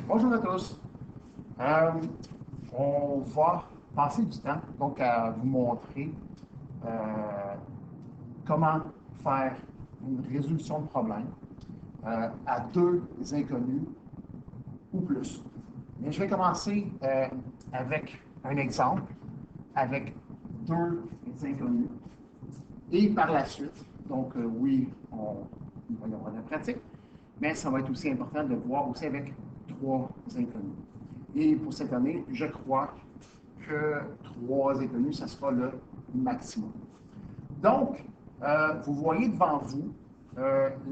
Bonjour à tous. Euh, on va passer du temps donc à vous montrer euh, comment faire une résolution de problème à deux inconnus ou plus. Mais je vais commencer avec un exemple avec deux inconnus. Et par la suite, donc oui, il va y avoir de la pratique, mais ça va être aussi important de voir aussi avec trois inconnus. Et pour cette année, je crois que trois inconnus, ça sera le maximum. Donc, vous voyez devant vous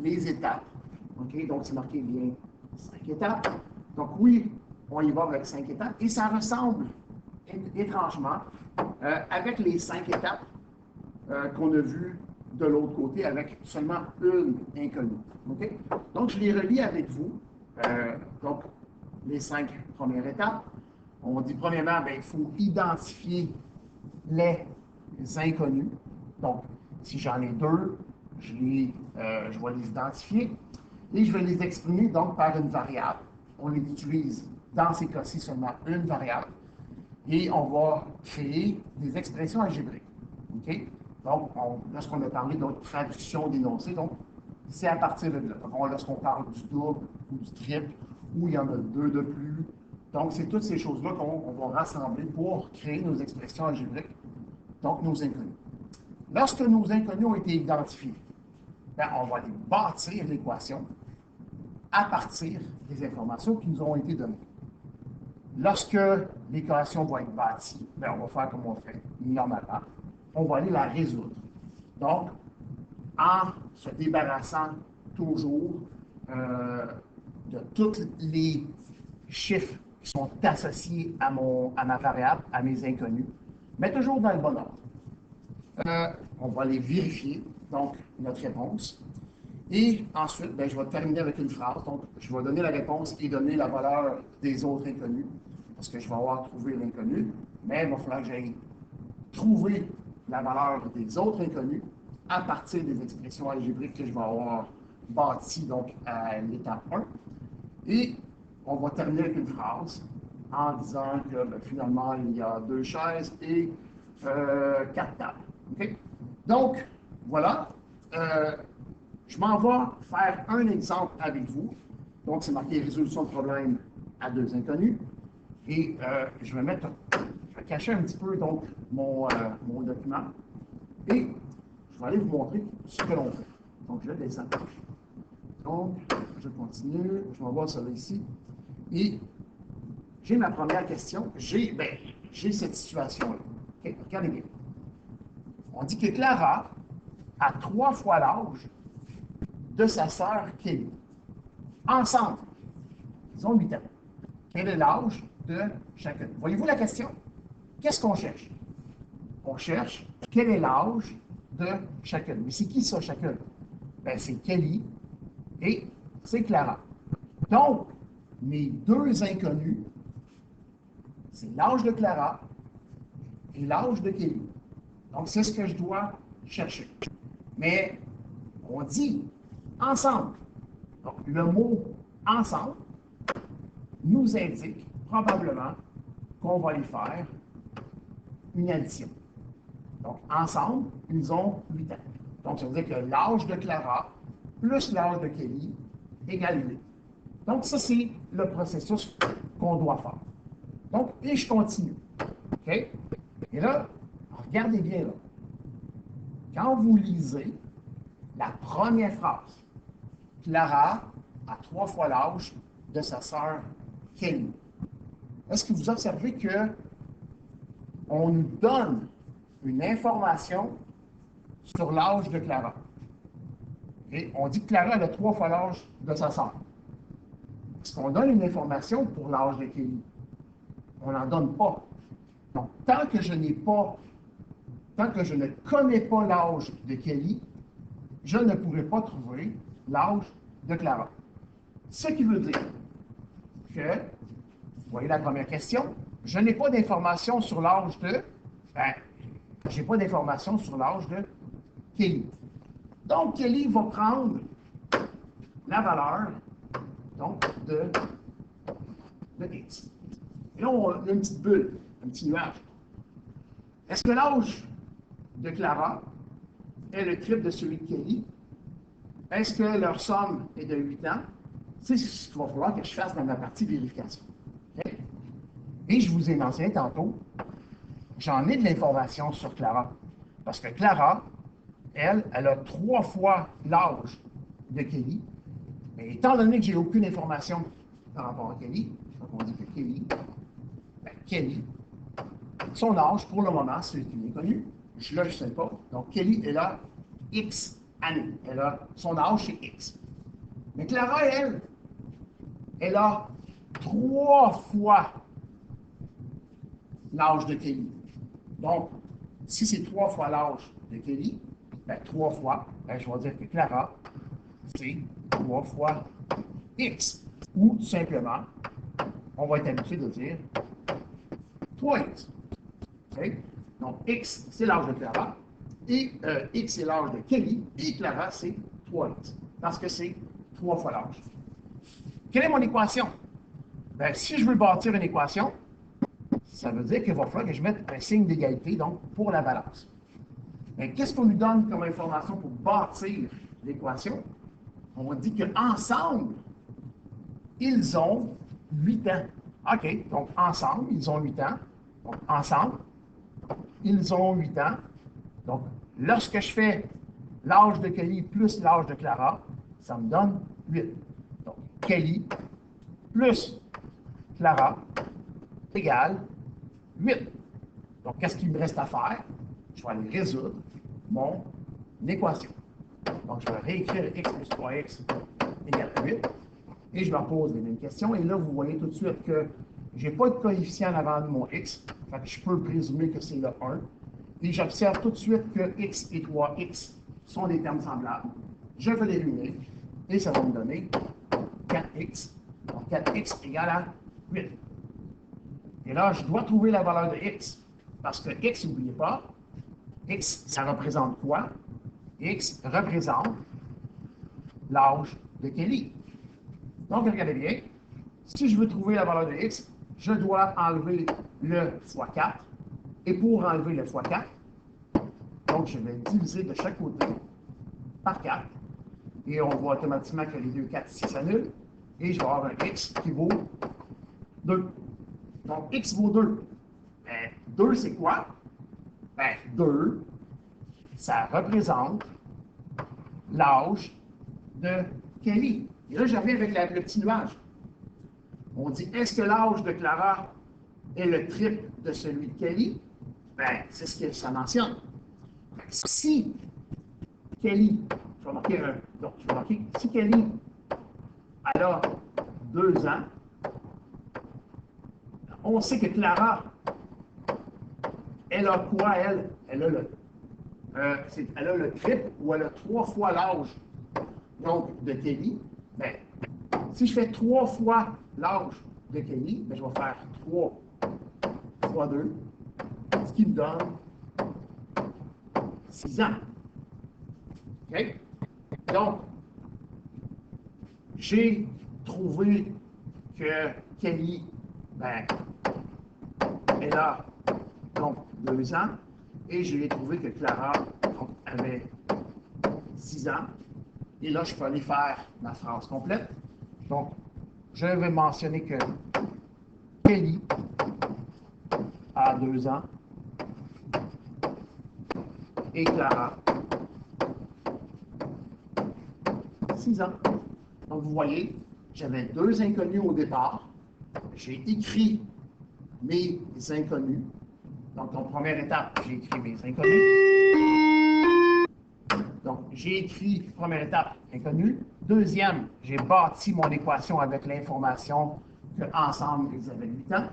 les étapes. OK? Donc, c'est marqué bien 5 étapes. Donc, oui, on y va avec 5 étapes. Et ça ressemble étrangement avec les 5 étapes qu'on a vues de l'autre côté avec seulement une inconnue. Okay? Donc, je les relis avec vous. Donc, les 5 premières étapes. On dit premièrement, bien, il faut identifier les inconnus. Donc, si j'en ai deux, je vais les identifier et je vais les exprimer donc par une variable. On les utilise dans ces cas-ci seulement une variable et on va créer des expressions algébriques. Okay? Donc, lorsqu'on a parlé de traduction d'énoncés, donc c'est à partir de là. Donc, lorsqu'on parle du double ou du triple, où il y en a deux de plus. Donc, c'est toutes ces choses-là qu'on va rassembler pour créer nos expressions algébriques, donc nos inconnus. Lorsque nos inconnus ont été identifiés, bien, on va les bâtir l'équation à partir des informations qui nous ont été données. Lorsque l'équation va être bâtie, bien, on va faire comme on fait normalement. On va aller la résoudre. Donc, en se débarrassant toujours de tous les chiffres qui sont associés à ma variable, à mes inconnus, mais toujours dans le bon ordre. On va les vérifier, donc notre réponse. Et ensuite, bien, je vais terminer avec une phrase. Donc, je vais donner la réponse et donner la valeur des autres inconnus, parce que je vais avoir trouvé l'inconnu, mais il va falloir que j'aille trouver la valeur des autres inconnus à partir des expressions algébriques que je vais avoir bâties donc à l'étape 1. Et on va terminer avec une phrase en disant que ben, finalement, il y a 2 chaises et 4 tables. Okay? Donc, voilà. Je m'en vais faire un exemple avec vous. Donc, c'est marqué résolution de problème à deux inconnus. Et je vais cacher un petit peu donc mon document. Et je vais aller vous montrer ce que l'on fait. Donc, je descends. Donc, je continue. Je vais voir celui ici. Et j'ai ma première question. J'ai cette situation-là. Okay? Regardez bien. On dit que Clara a 3 fois l'âge de sa sœur Kelly. Ensemble, ils ont 8 ans. Quel est l'âge de chacune? Voyez-vous la question? Qu'est-ce qu'on cherche? On cherche quel est l'âge de chacune. Mais c'est qui ça, chacune? Ben, c'est Kelly et c'est Clara. Donc, mes deux inconnus, c'est l'âge de Clara et l'âge de Kelly. Donc, c'est ce que je dois chercher. Mais on dit ensemble. Donc, le mot ensemble nous indique probablement qu'on va y faire une addition. Donc, ensemble, ils ont 8 ans. Donc, ça veut dire que l'âge de Clara plus l'âge de Kelly égale 8. Donc, ça, c'est le processus qu'on doit faire. Donc, et je continue. OK? Et là, regardez bien là. Quand vous lisez la première phrase, Clara a 3 fois l'âge de sa sœur Kelly. Est-ce que vous observez que on nous donne une information sur l'âge de Clara? Et on dit que Clara a 3 fois l'âge de sa sœur. Est-ce qu'on donne une information pour l'âge de Kelly? On n'en donne pas. Donc, tant que je ne connais pas l'âge de Kelly, je ne pourrai pas trouver l'âge de Clara. Ce qui veut dire que, vous voyez la première question, je n'ai pas d'informations sur l'âge de, j'ai pas d'informations sur l'âge de Kelly. Donc, Kelly va prendre la valeur donc, de X. Et là, on a une petite bulle, un petit nuage. Est-ce que l'âge de Clara est le triple de celui de Kelly? Est-ce que leur somme est de 8 ans? C'est ce qu'il va falloir que je fasse dans ma partie vérification. Okay? Et je vous ai mentionné tantôt, j'en ai de l'information sur Clara. Parce que Clara, elle a 3 fois l'âge de Kelly. Mais étant donné que je n'ai aucune information par rapport à Kelly, donc on dit que Kelly, son âge pour le moment, c'est inconnu. Je ne sais pas. Donc Kelly, elle a X années. Son âge, c'est X. Mais Clara, elle a 3 fois l'âge de Kelly. Donc, si c'est 3 fois l'âge de Kelly, 3 fois, je vais dire que Clara, c'est 3 fois X. Ou tout simplement, on va être habitué de dire 3X. Okay? Donc, X, c'est l'âge de Clara, et X, c'est l'âge de Kelly, et Clara, c'est 3X. Parce que c'est 3 fois l'âge. Quelle est mon équation? Si je veux bâtir une équation, ça veut dire qu'il va falloir que je mette un signe d'égalité, donc, pour la balance. Mais qu'est-ce qu'on nous donne comme information pour bâtir l'équation? On dit qu'ensemble, ils ont 8 ans. OK, donc ensemble, ils ont 8 ans. Donc, ensemble, ils ont 8 ans. Donc, lorsque je fais l'âge de Kelly plus l'âge de Clara, ça me donne 8. Donc, Kelly plus Clara égale 8. Donc, qu'est-ce qu'il me reste à faire? Je vais aller résoudre mon équation. Donc, je vais réécrire x plus 3x égale 8. Et je me pose les mêmes questions. Et là, vous voyez tout de suite que je n'ai pas de coefficient en avant de mon x. Fait que je peux présumer que c'est le 1. Et j'observe tout de suite que x et 3x sont des termes semblables. Je vais les réunir. Et ça va me donner 4x. Donc, 4x égale à 8. Et là, je dois trouver la valeur de x. Parce que x, n'oubliez pas, x, ça représente quoi? X représente l'âge de Kelly. Donc, regardez bien, si je veux trouver la valeur de x, je dois enlever le fois 4. Et pour enlever le fois 4, donc je vais diviser de chaque côté par 4. Et on voit automatiquement que les deux 4 ici s'annulent. Et je vais avoir un x qui vaut 2. Donc, x vaut 2. 2, c'est quoi? 2, ça représente l'âge de Kelly. Et là, je reviens avec le petit nuage. On dit, est-ce que l'âge de Clara est le triple de celui de Kelly? C'est ce que ça mentionne. Si Kelly, je vais marquer si Kelly, elle a 2 ans, on sait que Clara, elle a quoi, elle? Elle a le triple ou elle a 3 fois l'âge donc de Kelly. Si je fais 3 fois l'âge de Kelly, je vais faire 3 fois 2, ce qui me donne 6 ans. OK? Donc, j'ai trouvé que Kelly, elle a donc 2 ans, et j'ai trouvé que Clara avait 6 ans. Et là, je peux aller faire ma phrase complète. Donc, je vais mentionner que Kelly a 2 ans et Clara 6 ans. Donc, vous voyez, j'avais 2 inconnus au départ. J'ai écrit mes inconnus. Donc, en première étape, j'ai écrit mes inconnus. Donc, j'ai écrit, première étape, inconnu. Deuxième, j'ai bâti mon équation avec l'information qu'ensemble, ils avaient 8 ans.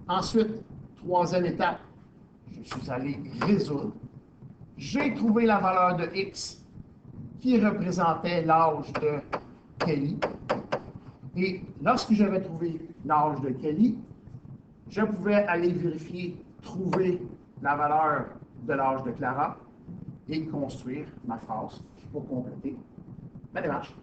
Ensuite, troisième étape, je suis allé résoudre. J'ai trouvé la valeur de x qui représentait l'âge de Kelly. Et lorsque j'avais trouvé l'âge de Kelly, je pouvais aller vérifier, trouver la valeur de l'âge de Clara et construire ma phrase pour compléter ma démarche.